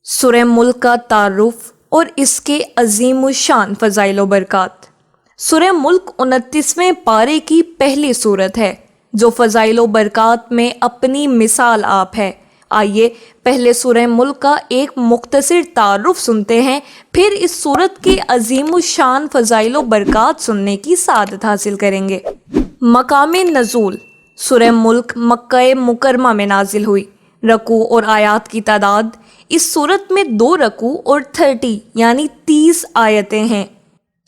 سورہ ملک کا تعارف اور اس کے عظیم الشان فضائل و برکات۔ سورہ ملک 29ویں پارے کی پہلی سورت ہے جو فضائل و برکات میں اپنی مثال آپ ہے۔ آئیے پہلے سورہ ملک کا ایک مختصر تعارف سنتے ہیں، پھر اس سورت کے عظیم الشان فضائل و برکات سننے کی سعادت حاصل کریں گے۔ مقام نزول: سورہ ملک مکہ مکرمہ میں نازل ہوئی۔ رکوع اور آیات کی تعداد: اس سورت میں 2 رکوع اور 30 آیتیں ہیں۔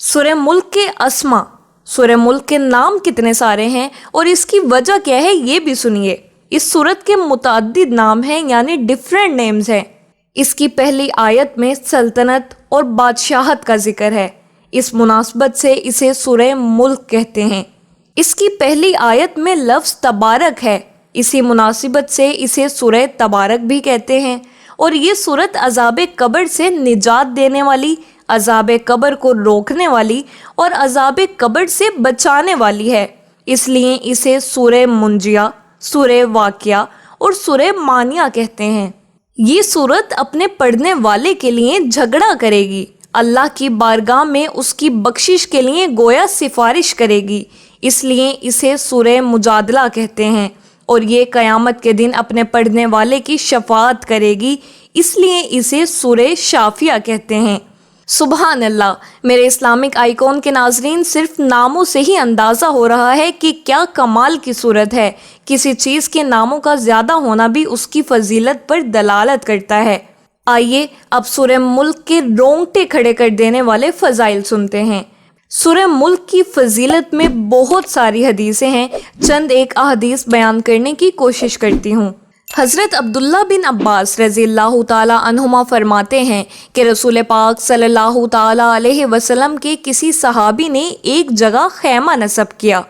سورہ ملک کے اسما: سورہ ملک کے نام کتنے سارے ہیں اور اس کی وجہ کیا ہے یہ بھی سنیے۔ اس سورت کے متعدد نام ہیں یعنی ڈیفرنٹ نیمز ہیں۔ اس کی پہلی آیت میں سلطنت اور بادشاہت کا ذکر ہے، اس مناسبت سے اسے سورہ ملک کہتے ہیں۔ اس کی پہلی آیت میں لفظ تبارک ہے، اسی مناسبت سے اسے سورہ تبارک بھی کہتے ہیں۔ اور یہ سورت عذاب قبر سے نجات دینے والی، عذاب قبر کو روکنے والی اور عذاب قبر سے بچانے والی ہے، اس لیے اسے سورہ منجیہ، سورہ واقعہ اور سورہ مانیہ کہتے ہیں۔ یہ سورت اپنے پڑھنے والے کے لیے جھگڑا کرے گی، اللہ کی بارگاہ میں اس کی بخشش کے لیے گویا سفارش کرے گی، اس لیے اسے سورہ مجادلہ کہتے ہیں۔ اور یہ قیامت کے دن اپنے پڑھنے والے کی شفاعت کرے گی، اس لیے اسے سورہ شافیہ کہتے ہیں۔ سبحان اللہ! میرے اسلامک آئیکن کے ناظرین، صرف ناموں سے ہی اندازہ ہو رہا ہے کہ کیا کمال کی صورت ہے۔ کسی چیز کے ناموں کا زیادہ ہونا بھی اس کی فضیلت پر دلالت کرتا ہے۔ آئیے اب سورہ ملک کے رونگٹے کھڑے کر دینے والے فضائل سنتے ہیں۔ سورہ ملک کی فضیلت میں بہت ساری حدیثیں ہیں، چند ایک احادیث بیان کرنے کی کوشش کرتی ہوں۔ حضرت عبداللہ بن عباس رضی اللہ تعالی عنہما فرماتے ہیں کہ رسول پاک صلی اللہ تعالی علیہ وسلم کے کسی صحابی نے ایک جگہ خیمہ نصب کیا۔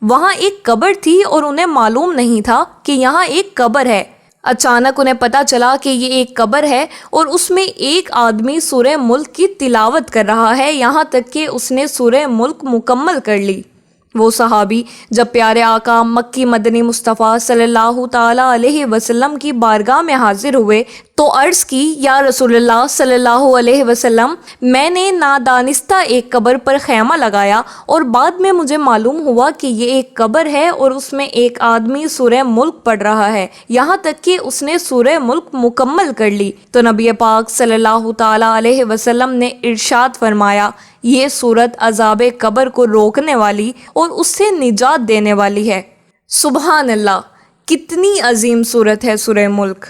وہاں ایک قبر تھی اور انہیں معلوم نہیں تھا کہ یہاں ایک قبر ہے۔ اچانک انہیں پتہ چلا کہ یہ ایک قبر ہے اور اس میں ایک آدمی سورہ ملک کی تلاوت کر رہا ہے، یہاں تک کہ اس نے سورہ ملک مکمل کر لی۔ وہ صحابی جب پیارے آقا مکی مدنی مصطفیٰ صلی اللہ تعالی علیہ وسلم کی بارگاہ میں حاضر ہوئے تو عرض کی، یا رسول اللہ صلی اللہ علیہ وسلم، میں نے نادانستہ ایک قبر پر خیمہ لگایا اور بعد میں مجھے معلوم ہوا کہ یہ ایک قبر ہے اور اس میں ایک آدمی سورہ ملک پڑھ رہا ہے، یہاں تک کہ اس نے سورہ ملک مکمل کر لی۔ تو نبی پاک صلی اللہ تعالی علیہ وسلم نے ارشاد فرمایا، یہ سورت عذاب قبر کو روکنے والی اور اس سے نجات دینے والی ہے۔ سبحان اللہ! کتنی عظیم سورت ہے سورہ ملک۔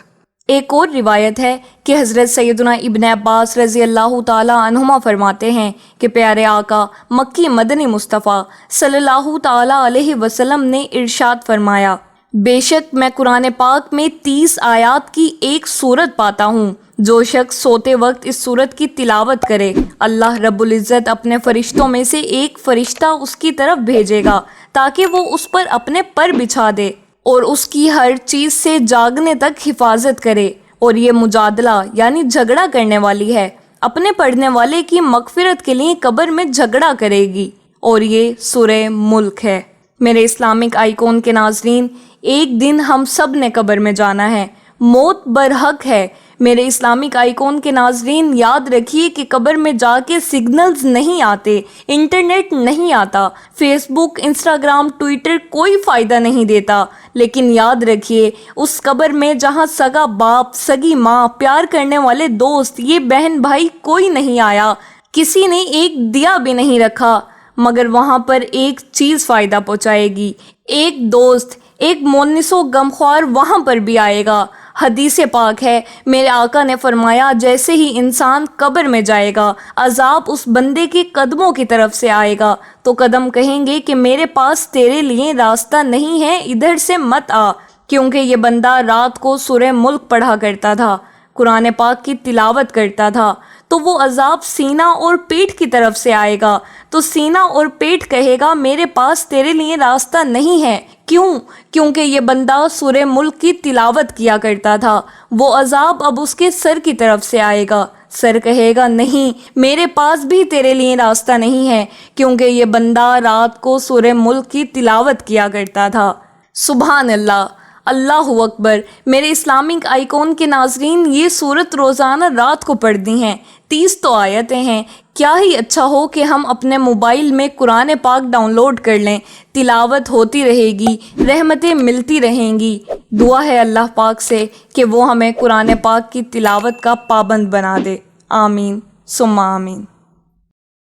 ایک اور روایت ہے کہ حضرت سیدنا ابن عباس رضی اللہ تعالی عنہما فرماتے ہیں کہ پیارے آقا مکی مدنی مصطفیٰ صلی اللہ تعالی علیہ وسلم نے ارشاد فرمایا، بے شک میں قرآن پاک میں 30 آیات کی ایک سورت پاتا ہوں، جو شخص سوتے وقت اس سورت کی تلاوت کرے، اللہ رب العزت اپنے فرشتوں میں سے ایک فرشتہ اس کی طرف بھیجے گا تاکہ وہ اس پر اپنے پر بچھا دے اور اس کی ہر چیز سے جاگنے تک حفاظت کرے۔ اور یہ مجادلہ یعنی جھگڑا کرنے والی ہے، اپنے پڑھنے والے کی مغفرت کے لیے قبر میں جھگڑا کرے گی، اور یہ سورہ ملک ہے۔ میرے اسلامک آئیکن کے ناظرین، ایک دن ہم سب نے قبر میں جانا ہے، موت برحق ہے۔ میرے اسلامک آئیکن کے ناظرین، یاد رکھیے کہ قبر میں جا کے سگنلز نہیں آتے، انٹرنیٹ نہیں آتا، فیس بک، انسٹاگرام، ٹویٹر کوئی فائدہ نہیں دیتا، لیکن یاد رکھیے اس قبر میں جہاں سگا باپ، سگی ماں، پیار کرنے والے دوست، یہ بہن بھائی کوئی نہیں آیا، کسی نے ایک دیا بھی نہیں رکھا، مگر وہاں پر ایک چیز فائدہ پہنچائے گی، ایک دوست، ایک مونس و غمخوار وہاں پر بھی آئے گا۔ حدیث پاک ہے، میرے آقا نے فرمایا، جیسے ہی انسان قبر میں جائے گا، عذاب اس بندے کے قدموں کی طرف سے آئے گا، تو قدم کہیں گے کہ میرے پاس تیرے لیے راستہ نہیں ہے، ادھر سے مت آ، کیونکہ یہ بندہ رات کو سورہ ملک پڑھا کرتا تھا، قرآن پاک کی تلاوت کرتا تھا، تو وہ عذاب سینہ اور پیٹھ کی طرف سے آئے گا، تو سینہ اور پیٹھ کہے گا میرے پاس تیرے لیے راستہ نہیں ہے۔ کیوں؟ کیونکہ یہ بندہ سورہ ملک کی تلاوت کیا کرتا تھا۔ وہ عذاب اب اس کے سر کی طرف سے آئے گا، سر کہے گا نہیں، میرے پاس بھی تیرے لیے راستہ نہیں ہے، کیونکہ یہ بندہ رات کو سورہ ملک کی تلاوت کیا کرتا تھا۔ سبحان اللہ! اللہ اکبر۔ میرے اسلامک آئیکن کے ناظرین، یہ سورت روزانہ رات کو پڑھنی ہیں۔ 30 تو آیتیں ہیں۔ کیا ہی اچھا ہو کہ ہم اپنے موبائل میں قرآن پاک ڈاؤن لوڈ کر لیں، تلاوت ہوتی رہے گی، رحمتیں ملتی رہیں گی۔ دعا ہے اللہ پاک سے کہ وہ ہمیں قرآن پاک کی تلاوت کا پابند بنا دے۔ آمین ثم آمین۔